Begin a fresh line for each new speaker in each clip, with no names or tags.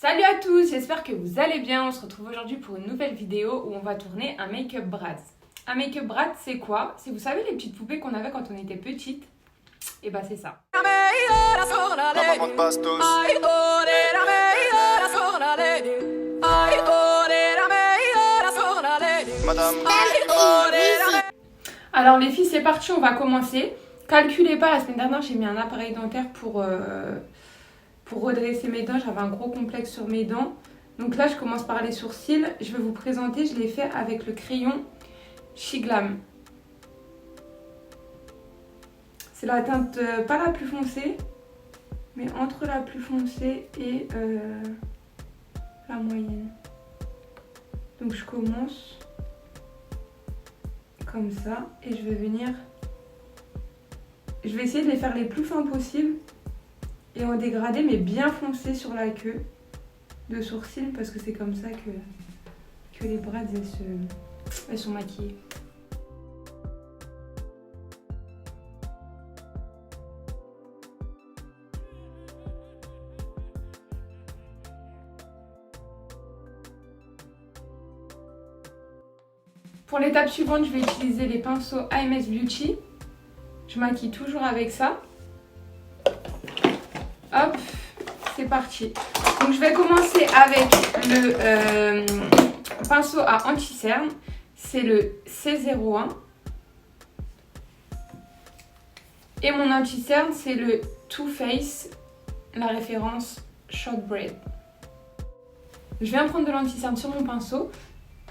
Salut à tous, j'espère que vous allez bien. On se retrouve aujourd'hui pour une nouvelle vidéo où on va tourner un make-up Bratz. Un make-up Bratz, c'est quoi? C'est, vous savez, les petites poupées qu'on avait quand on était petite? Et bah c'est ça. Alors les filles, c'est parti, on va commencer. Calculez pas, la semaine dernière j'ai mis un appareil dentaire pour redresser mes dents. J'avais un gros complexe sur mes dents. Donc là je commence par les sourcils. Je vais vous présenter, je l'ai fait avec le crayon Shiglam. C'est la teinte pas la plus foncée, mais entre la plus foncée et la moyenne. Donc je commence comme ça et je vais venir... Je vais essayer de les faire les plus fins possibles et en dégradé, mais bien foncé sur la queue de sourcils parce que c'est comme ça que les Bratz elles sont maquillées. Pour l'étape suivante, je vais utiliser les pinceaux AMS Beauty. Je maquille toujours avec ça. Hop, c'est parti. Donc je vais commencer avec le pinceau à anti-cerne. C'est le C01. Et mon anti-cerne, c'est le Too Faced, la référence Short Braid. Je viens prendre de l'anti-cerne sur mon pinceau.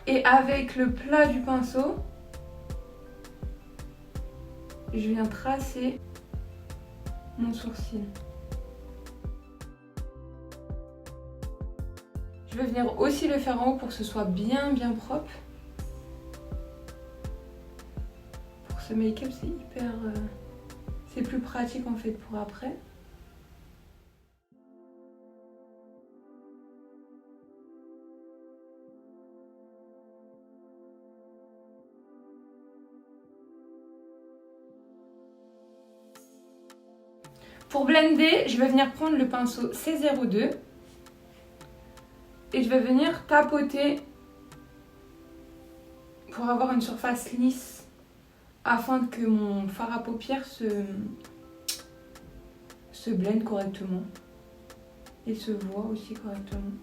Et avec le plat du pinceau, je viens tracer mon sourcil. Je vais venir aussi le faire en haut pour que ce soit bien propre. Pour ce make-up, c'est hyper... c'est plus pratique en fait pour après. Pour blender, je vais venir prendre le pinceau C02 et je vais venir tapoter pour avoir une surface lisse afin que mon fard à paupières se blende correctement et se voit aussi correctement.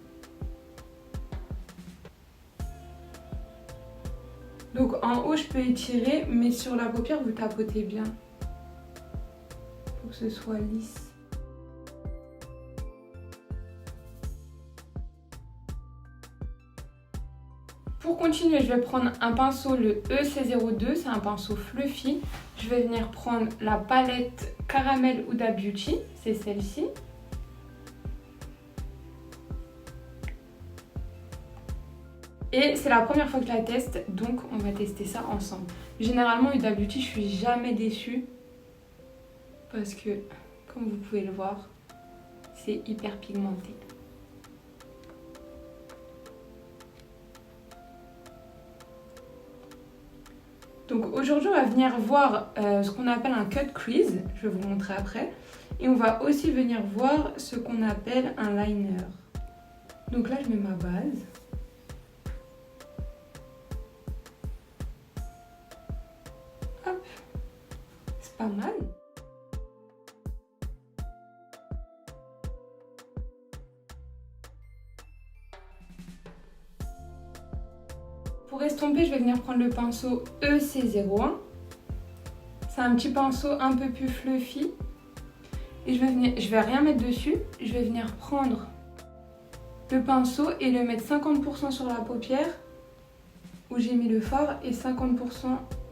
Donc en haut, je peux étirer, mais sur la paupière, vous tapotez bien. Pour que ce soit lisse. Pour continuer, je vais prendre un pinceau, le EC02, c'est un pinceau fluffy. Je vais venir prendre la palette Caramel Huda Beauty, c'est celle-ci. Et c'est la première fois que je la teste, donc on va tester ça ensemble. Généralement, Huda Beauty, je suis jamais déçue. Parce que, comme vous pouvez le voir, c'est hyper pigmenté. Donc aujourd'hui, on va venir voir ce qu'on appelle un cut crease. Je vais vous montrer après. Et on va aussi venir voir ce qu'on appelle un liner. Donc là, je mets ma base. Hop, c'est pas mal. Pour estomper, je vais venir prendre le pinceau EC01. C'est un petit pinceau un peu plus fluffy. Et je vais rien mettre dessus. Je vais venir prendre le pinceau et le mettre 50% sur la paupière où j'ai mis le fard et 50%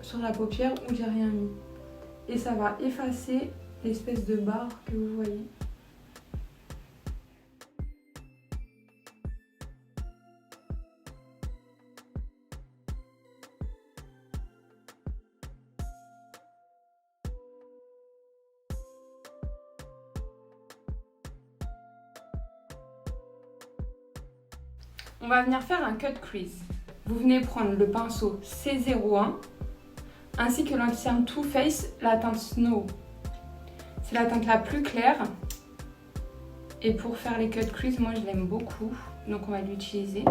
sur la paupière où j'ai rien mis. Et ça va effacer l'espèce de barre que vous voyez. On va venir faire un cut crease. Vous venez prendre le pinceau C01 ainsi que l'anti-cerne Too Faced, la teinte Snow. C'est la teinte la plus claire Et pour faire les cut crease, moi je l'aime beaucoup. Donc on va l'utiliser.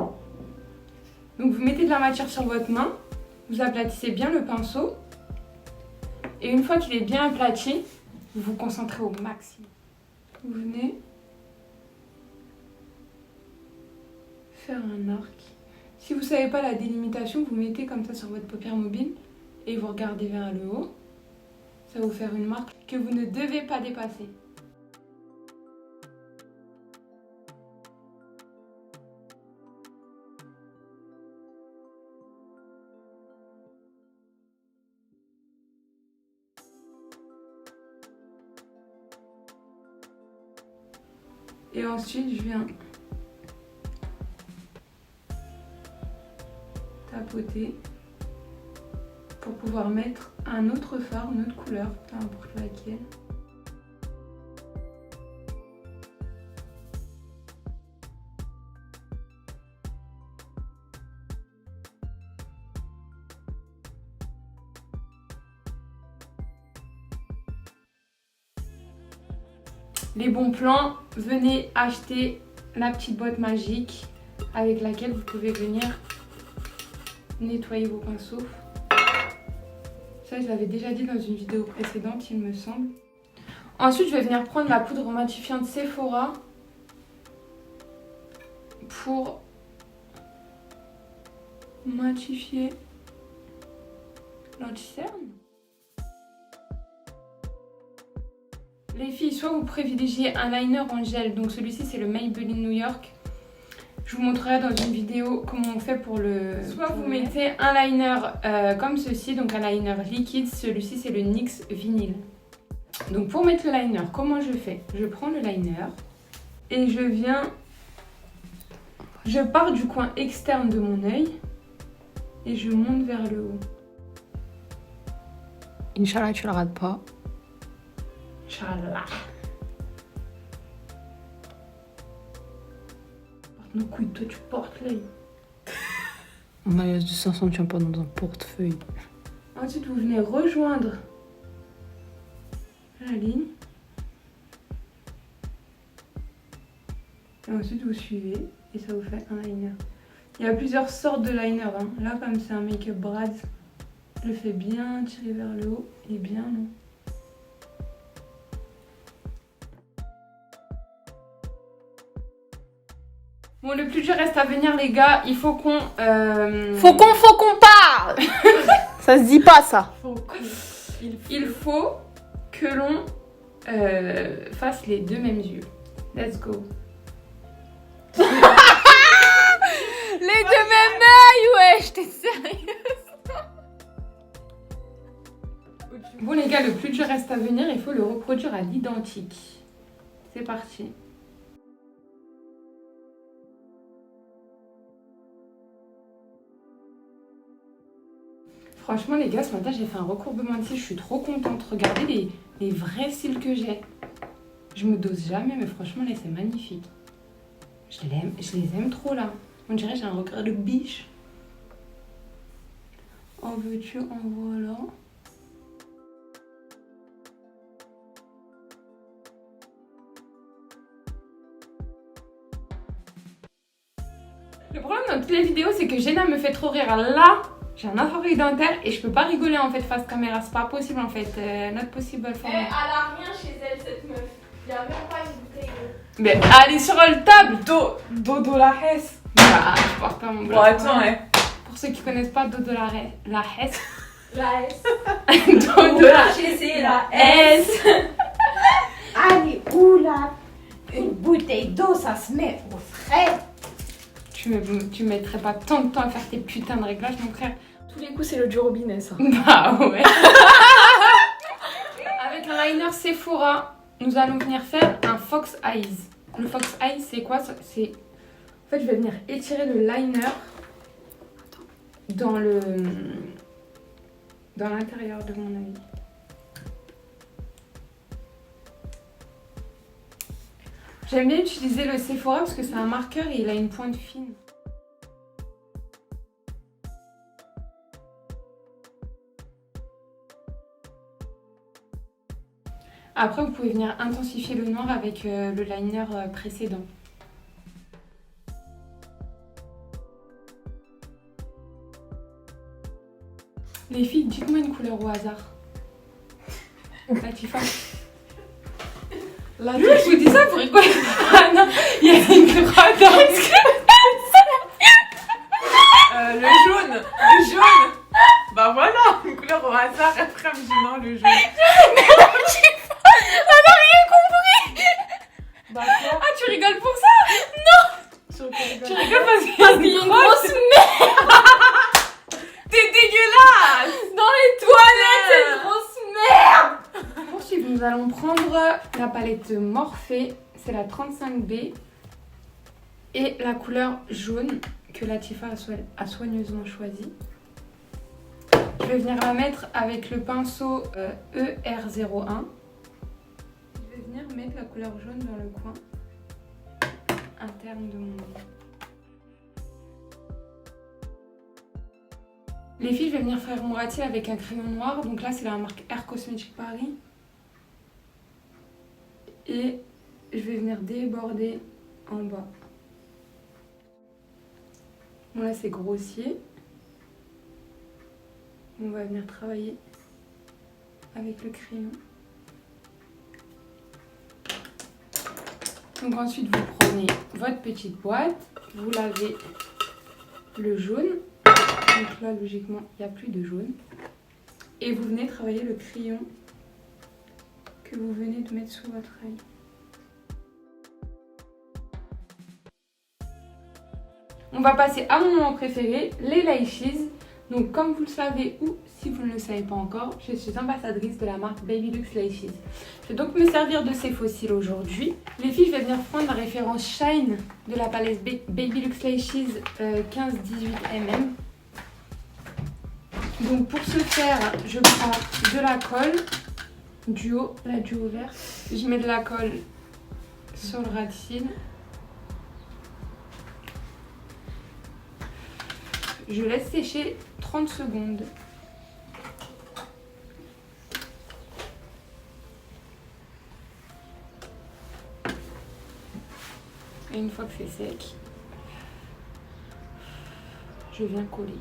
Donc vous mettez de la matière sur votre main. Vous aplatissez bien le pinceau. Et une fois qu'il est bien aplati, vous vous concentrez au maximum. Vous venez faire un arc. Si vous ne savez pas la délimitation, vous mettez comme ça sur votre paupière mobile et vous regardez vers le haut. Ça va vous faire une marque que vous ne devez pas dépasser. Et ensuite, je viens tapoter pour pouvoir mettre un autre fard, une autre couleur, peu importe laquelle. Les bons plans, venez acheter la petite boîte magique avec laquelle vous pouvez venir nettoyer vos pinceaux. Ça, je l'avais déjà dit dans une vidéo précédente, il me semble. Ensuite, je vais venir prendre la poudre matifiante Sephora pour matifier l'anti-cerne. Les filles, soit vous privilégiez un liner en gel, donc celui-ci c'est le Maybelline New York. Je vous montrerai dans une vidéo comment on fait pour le... Soit vous mettez un liner comme ceci, donc un liner liquide, celui-ci c'est le NYX Vinyl. Donc pour mettre le liner, comment je fais? Je prends le liner et je viens... Je pars du coin externe de mon œil et je monte vers le haut.
Inch'Allah, tu le rates pas.
Inch'Allah. Porte nos couilles, toi tu portes l'œil.
Un maillage de 500, tu viens pas dans un portefeuille.
Ensuite, vous venez rejoindre la ligne. Et ensuite, vous suivez et ça vous fait un liner. Il y a plusieurs sortes de liner. Hein. Là, comme c'est un make-up Brad, je le fais bien tirer vers le haut et bien long. Bon, le plus dur reste à venir, les gars. Il faut qu'on...
Faut qu'on parle. Ça se dit pas, ça.
Il faut que l'on fasse les deux mêmes yeux. Let's go.
Les deux mêmes œils, wesh, t'es sérieuse?
Bon, les gars, le plus dur reste à venir. Il faut le reproduire à l'identique. C'est parti. Franchement, les gars, ce matin, j'ai fait un recourbement de cils. Je suis trop contente. Regardez les vrais cils que j'ai. Je me dose jamais, mais franchement, là, c'est magnifique. Je les aime trop, là. On dirait que j'ai un regard de biche. En veux-tu, en voilà. Le problème dans toutes les vidéos, c'est que Jenna me fait trop rire. Là, j'ai un appareil dentaire et je peux pas rigoler en fait face caméra. C'est pas possible en fait. Not possible for me.
Elle a rien chez elle, cette meuf. Il y a même pas une bouteille d'eau.
Mais elle est sur le table.
Dodo la Hesse.
Bah, je porte pas mon
Bon,
blanc.
attends, hein.
Pour ceux qui connaissent pas Dodo la Hesse.
La S.
Dodo la
c'est la
S.
Allez, oula. Une bouteille d'eau, ça se met au frais.
Tu mettrais pas tant de temps à faire tes putains de réglages, mon frère.
Tous les coups, c'est le du robinet, ça.
Bah ouais. Avec un liner Sephora, nous allons venir faire un Fox Eyes. Le Fox Eyes, c'est quoi? C'est... En fait, je vais venir étirer le liner dans l'intérieur de mon œil. J'aime bien utiliser le Sephora parce que c'est un marqueur et il a une pointe fine. Après, vous pouvez venir intensifier le noir avec le liner précédent. Les filles, dites-moi une couleur au hasard. Latifa. Je vous dis ça pour rigoler. Ah non, il y a une grotte.
Le jaune. Le jaune. Bah voilà, une couleur au hasard. Après, elle me dit non, le jaune. Bah quoi?
Ah, tu rigoles pour ça? Tu rigoles parce qu'il y a une grosse merde.
T'es dégueulasse.
Dans les toilettes, cette grosse merde. Pour suivre, nous allons prendre la palette Morphe, c'est la 35B, et la couleur jaune que Latifa a soigneusement choisie. Je vais venir la mettre avec le pinceau ER01. Je vais venir mettre la couleur jaune dans le coin interne de mon nez. Les filles, je vais venir faire mon ratil avec un crayon noir. Donc là, c'est la marque Air Cosmetics Paris. Et je vais venir déborder en bas. Bon, là, c'est grossier. On va venir travailler avec le crayon. Donc ensuite, vous prenez votre petite boîte. Vous lavez le jaune. Donc là, logiquement, il n'y a plus de jaune. Et vous venez travailler le crayon que vous venez de mettre sous votre œil. On va passer à mon moment préféré, les lashes. Donc comme vous le savez ou si vous ne le savez pas encore, je suis ambassadrice de la marque Babylux Lashes. Je vais donc me servir de ces fossiles aujourd'hui. Les filles, je vais venir prendre la référence Shine de la palette Babylux Lashes 15-18 mm. Donc pour ce faire, je prends de la colle duo, la duo vert. Je mets de la colle sur le ras de cils. Je laisse sécher 30 secondes. Et une fois que c'est sec, je viens coller.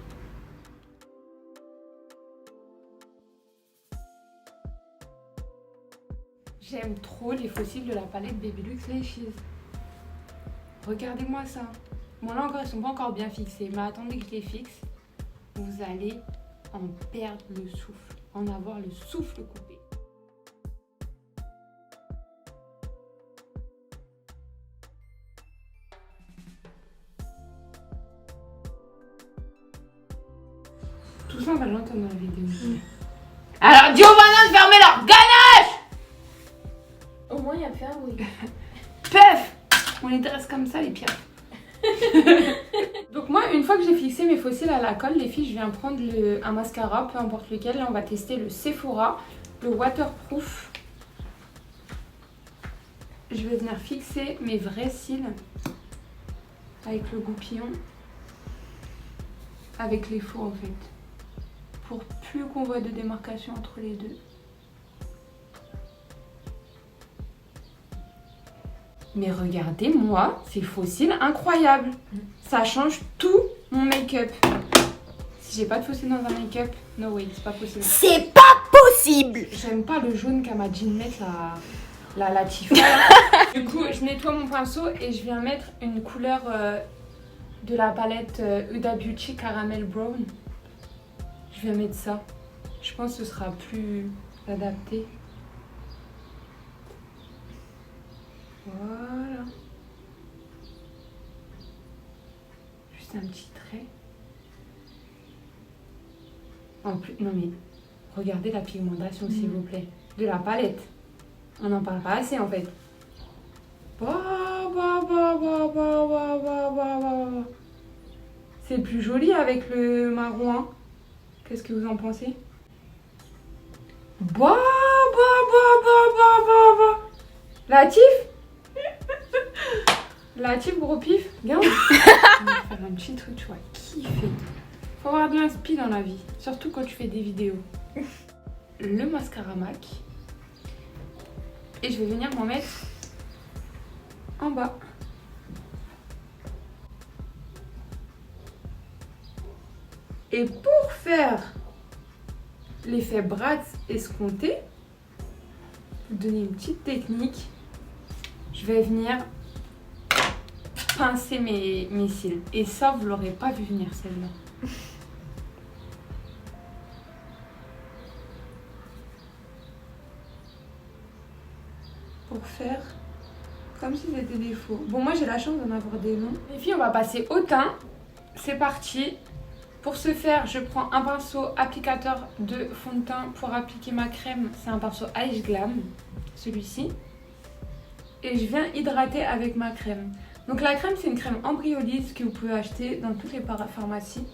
J'aime trop les fossiles de la palette Babylux Lashes. Regardez-moi ça. Bon là encore, ils sont pas encore bien fixés, mais attendez que je les fixe. Vous allez en perdre le souffle, en avoir le souffle coupé. Tout ça, on va l'entendre dans la vidéo. Alors, dis aux voisins de fermer leur ganache!
Au moins, il y a fait un bruit.
Pef! On les dresse comme ça, les pierres. Donc moi, une fois que j'ai fixé mes fossiles à la colle, les filles, je viens prendre un mascara, peu importe lequel. Là, on va tester le Sephora, le waterproof. Je vais venir fixer mes vrais cils avec le goupillon, avec les faux en fait, pour plus qu'on voit de démarcation entre les deux. Mais regardez-moi ces faux cils incroyables. Ça change tout mon make-up. Si j'ai pas de faux cils dans un make-up, no way, c'est pas possible.
C'est pas possible.
J'aime pas le jaune qu'a ma jean mettre la Latifa. Du coup, je nettoie mon pinceau et je viens mettre une couleur de la palette Huda Beauty Caramel Brown. Je vais mettre ça. Je pense que ce sera plus adapté. Voilà. Juste un petit trait. En plus, non mais, regardez la pigmentation s'il vous plaît. De la palette. On n'en parle pas assez en fait. C'est plus joli avec le marron. Hein. Qu'est-ce que vous en pensez? Latif? Latif, gros pif? Regarde. On va faire un petit truc, tu vois, kiffer. Faut avoir de l'inspi dans la vie, surtout quand tu fais des vidéos. Le mascara MAC. et je vais venir m'en mettre en bas. Et pour faire l'effet Bratz escompté, vous donner une petite technique, je vais venir pincer mes cils. Et ça, vous l'aurez pas vu venir celle-là. Pour faire comme si c'était des faux. Bon, moi j'ai la chance d'en avoir des longs. Les filles, on va passer au teint. C'est parti. Pour ce faire, je prends un pinceau applicateur de fond de teint pour appliquer ma crème. C'est un pinceau Ice Glam, celui-ci. Et je viens hydrater avec ma crème. Donc la crème, c'est une crème embryolise que vous pouvez acheter dans toutes les parapharmacies.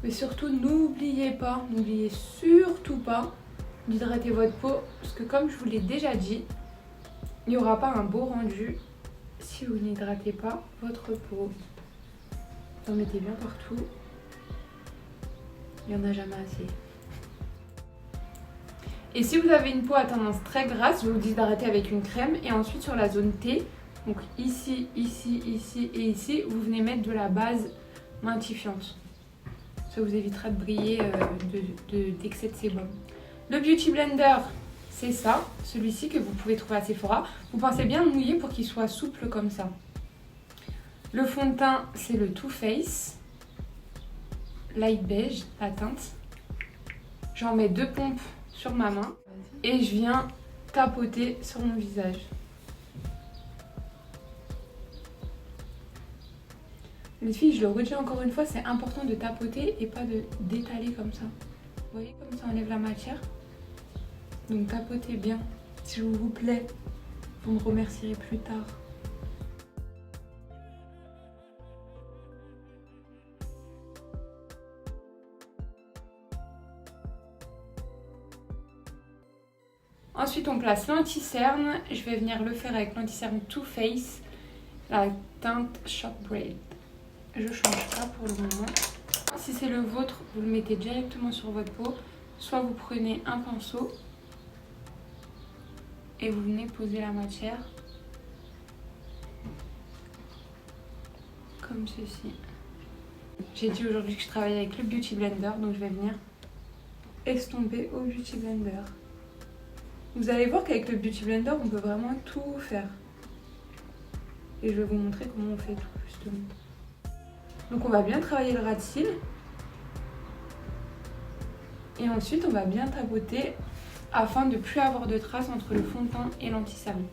Mais surtout, n'oubliez surtout pas d'hydrater votre peau. Parce que comme je vous l'ai déjà dit, il n'y aura pas un beau rendu si vous n'hydratez pas votre peau. Vous en mettez bien partout. Il n'y en a jamais assez. Et si vous avez une peau à tendance très grasse, je vous dis d'arrêter avec une crème. Et ensuite sur la zone T, donc ici, ici, ici et ici, vous venez mettre de la base matifiante. Ça vous évitera de briller d'excès de sébum. Le Beauty Blender, c'est ça, celui-ci que vous pouvez trouver à Sephora. Vous pensez bien le mouiller pour qu'il soit souple comme ça. Le fond de teint, c'est le Too Faced Light Beige, la teinte. J'en mets 2 pompes sur ma main et je viens tapoter sur mon visage. Les filles, je le redis encore une fois, c'est important de tapoter et pas d'étaler comme ça. Vous voyez comme ça enlève la matière. Donc tapotez bien. Si je vous plaît, vous me remercierez plus tard. Ensuite, on place l'anti-cerne. Je vais venir le faire avec l'anti-cerne Too Faced, la teinte Shop Braid. Je ne change pas pour le moment. Si c'est le vôtre, vous le mettez directement sur votre peau. Soit vous prenez un pinceau et vous venez poser la matière comme ceci. J'ai dit aujourd'hui que je travaillais avec le Beauty Blender, donc je vais venir estomper au Beauty Blender. Vous allez voir qu'avec le Beauty Blender, on peut vraiment tout faire. Et je vais vous montrer comment on fait tout, justement. Donc on va bien travailler le ras de cils. Et ensuite, on va bien tapoter afin de ne plus avoir de traces entre le fond de teint et l'anti-cerne.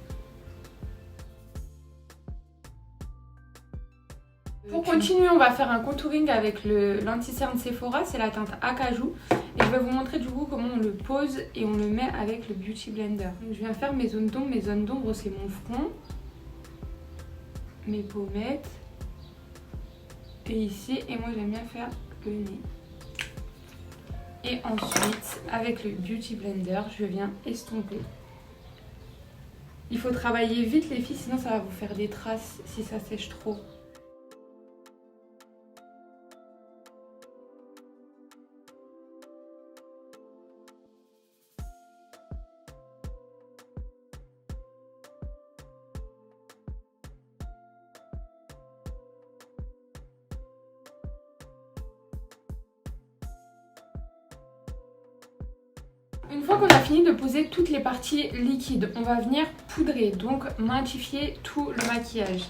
Pour continuer, on va faire un contouring avec l'anti-cerne Sephora, c'est la teinte Acajou. Et je vais vous montrer du coup comment on le pose et on le met avec le Beauty Blender. Donc je viens faire mes zones d'ombre. Mes zones d'ombre, c'est mon front, mes pommettes et ici. Et moi j'aime bien faire le nez. Et ensuite, avec le Beauty Blender, je viens estomper. Il faut travailler vite les filles, sinon ça va vous faire des traces si ça sèche trop. Une fois qu'on a fini de poser toutes les parties liquides, on va venir poudrer, donc matifier tout le maquillage.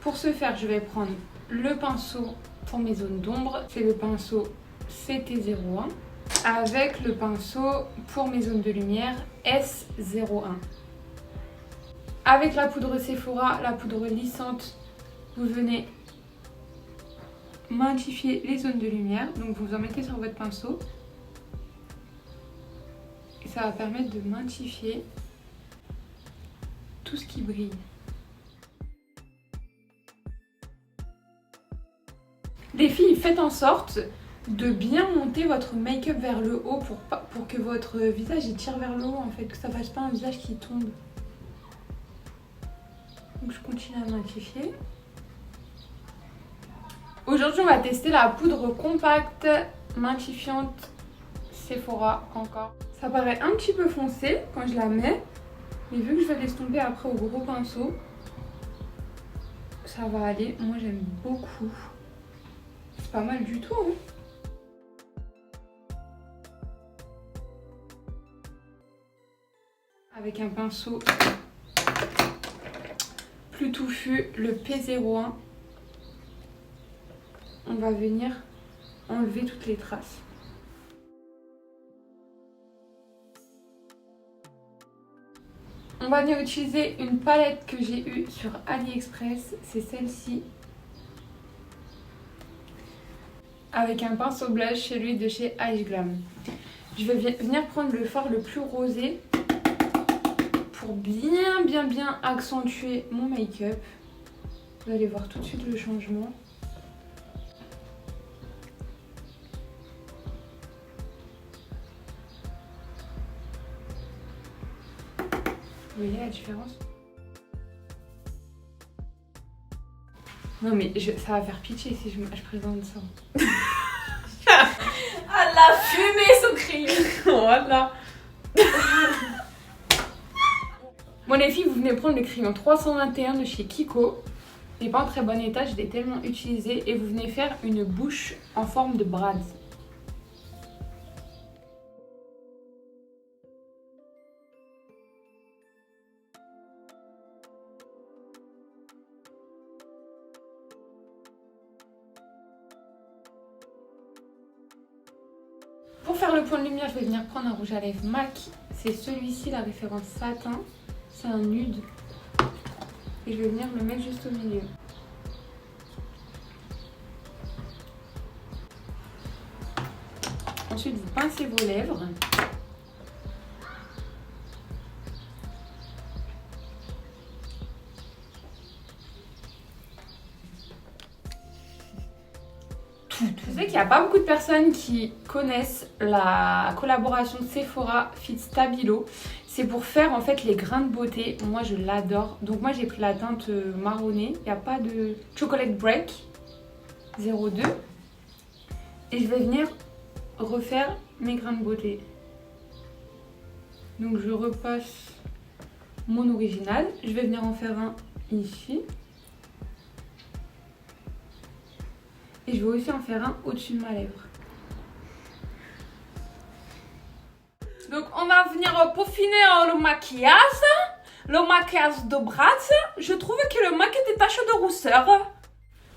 Pour ce faire, je vais prendre le pinceau pour mes zones d'ombre, c'est le pinceau CT01, avec le pinceau pour mes zones de lumière S01. Avec la poudre Sephora, la poudre lissante, vous venez matifier les zones de lumière, donc vous en mettez sur votre pinceau. Et ça va permettre de matifier tout ce qui brille. Les filles, faites en sorte de bien monter votre make-up vers le haut pour que votre visage il tire vers le haut en fait, que ça ne fasse pas un visage qui tombe. Donc je continue à matifier. Aujourd'hui on va tester la poudre compacte matifiante Sephora encore. Ça paraît un petit peu foncé quand je la mets, Mais vu que je vais l'estomper après au gros pinceau, ça va aller. Moi j'aime beaucoup. C'est pas mal du tout. Hein. Avec un pinceau plus touffu, le P01, on va venir enlever toutes les traces. On va venir utiliser une palette que j'ai eue sur AliExpress, c'est celle-ci. Avec un pinceau blush, celui de chez Ice Glam. Je vais venir prendre le fard le plus rosé pour bien accentuer mon make-up. Vous allez voir tout de suite le changement. Vous voyez la différence? Non mais ça va faire pitcher si je présente ça.
Ah, la fumée son crayon.
Voilà.
Bon les filles, vous venez prendre le crayon 321 de chez Kiko. Il n'est pas en très bon état, je l'ai tellement utilisé. Et vous venez faire une bouche en forme de brad. Pour faire le point de lumière, je vais venir prendre un rouge à lèvres MAC. C'est celui-ci, la référence satin. C'est un nude. Et je vais venir le mettre juste au milieu. Ensuite, vous pincez vos lèvres. Je sais qu'il n'y a pas beaucoup de personnes qui connaissent la collaboration de Sephora Fit Stabilo. C'est pour faire en fait les grains de beauté. Moi je l'adore. Donc moi j'ai pris la teinte marronnée. Il n'y a pas de chocolate break 02. Et je vais venir refaire mes grains de beauté. Donc je repasse mon original. Je vais venir en faire un ici. Et je vais aussi en faire un au-dessus de ma lèvre.
Donc on va venir peaufiner le maquillage de Bratz. Je trouve que le MAC a des taches de rousseur.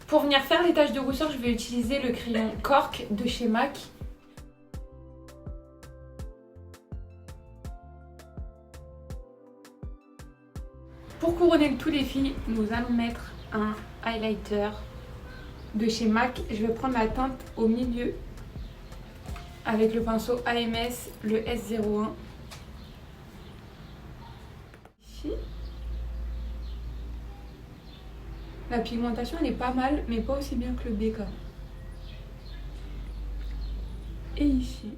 Pour venir faire les taches de rousseur, je vais utiliser le crayon Cork de chez MAC. Pour couronner le tout les filles, nous allons mettre un highlighter de chez MAC. Je vais prendre la teinte au milieu avec le pinceau AMS, le S01. Ici. La pigmentation elle est pas mal, mais pas aussi bien que le BK. Et ici.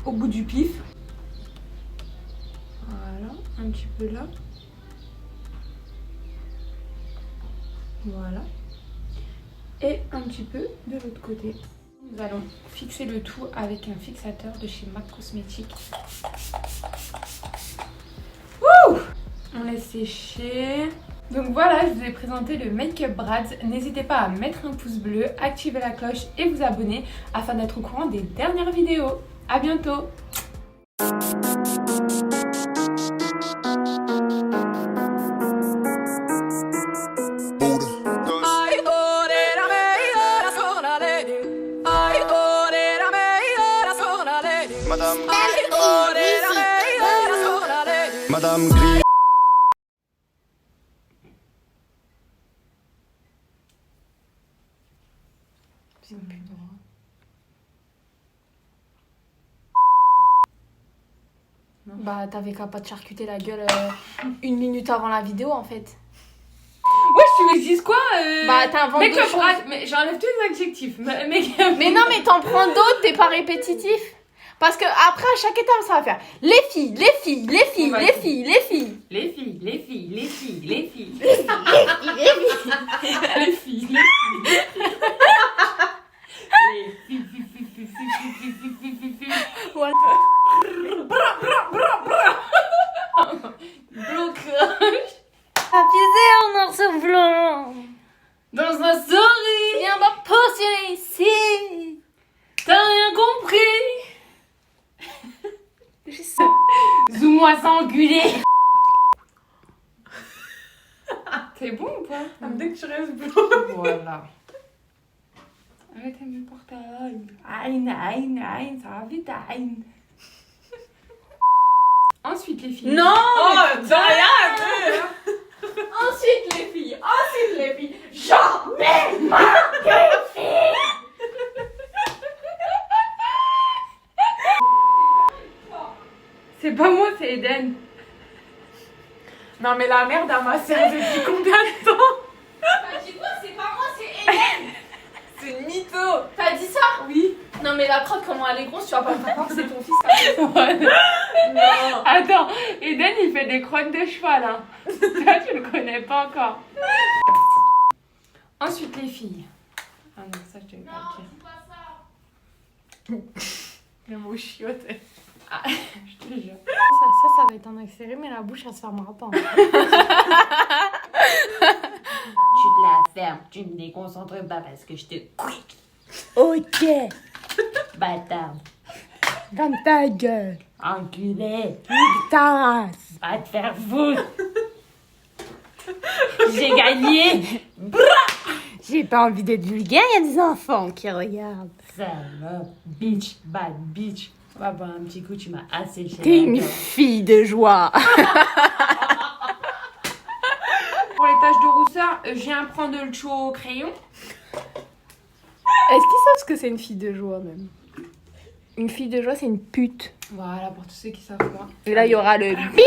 Au bout du pif. Voilà, un petit peu là. Voilà. Et un petit peu de l'autre côté. Nous allons fixer le tout avec un fixateur de chez MAC Cosmetics. Wouh! On laisse sécher. Donc voilà, je vous ai présenté le Make-up Bratz. N'hésitez pas à mettre un pouce bleu, activer la cloche et vous abonner afin d'être au courant des dernières vidéos. À bientôt!
Madame Gris.
Bah t'avais qu'à pas te charcuter la gueule 1 minute avant la vidéo en fait.
Ouais, tu me dis quoi
Bah t'inventes
Make-up
d'autres choses.
Bratz, mais j'enlève tous les adjectifs.
Mais non mais t'en prends d'autres, t'es pas répétitif. Parce que après à chaque étape ça va faire les filles, les filles, les filles, les filles, les filles.
Les filles, les filles, les filles, les filles.
Les filles.
Les filles, les filles.
Voilà.
noir sur blanc.
Dans un sourire.
Viens me poser ici.
T'as rien compris.
Zou-moi s'engueuler.
C'est bon ou pas?
Dès que tu restes bleu.
Voilà. Arrêtez mes portails. Aïe, ça va vite, aïe. Ensuite, les filles.
Non.
Oh, Diane.
Ensuite les filles.
Jamais
C'est pas moi, c'est Eden.
Non, mais la merde, elle m'a servi depuis combien de temps?
T'as dit quoi? C'est pas moi, c'est Eden.
C'est une mytho.
T'as dit ça?
Oui.
Non mais la crotte comment elle est grosse, tu vas pas me faire croire que c'est ton fils.
Non.
Attends, Eden il fait des crottes de cheval. Hein. Toi tu le connais pas encore. Ensuite les filles. Ah non, ça je te vais pas le dire.
Pas ça.
Le mot chiotte.
Je te jure.
Ça va être un accéléré, mais la bouche, elle se fermera pas. Tu te la fermes, tu ne déconcentres pas parce que je te quick. Ok. Bâtard.
Comme ta gueule.
Enculé.
Ta race.
Va te faire foutre. J'ai gagné.
J'ai pas envie d'être vulgaire, il y a des enfants qui regardent.
Ça va. Bitch, bad bitch. On va boire un petit coup, tu m'as asséché.
T'es
la
une
gueule.
fille de joie.
Pour les taches de rousseur, je viens prendre le chou au crayon.
Est-ce qu'ils savent ce que c'est une fille de joie même? Une fille de joie, c'est une pute.
Voilà, pour tous ceux qui savent pas.
Et là, il y aura le bip.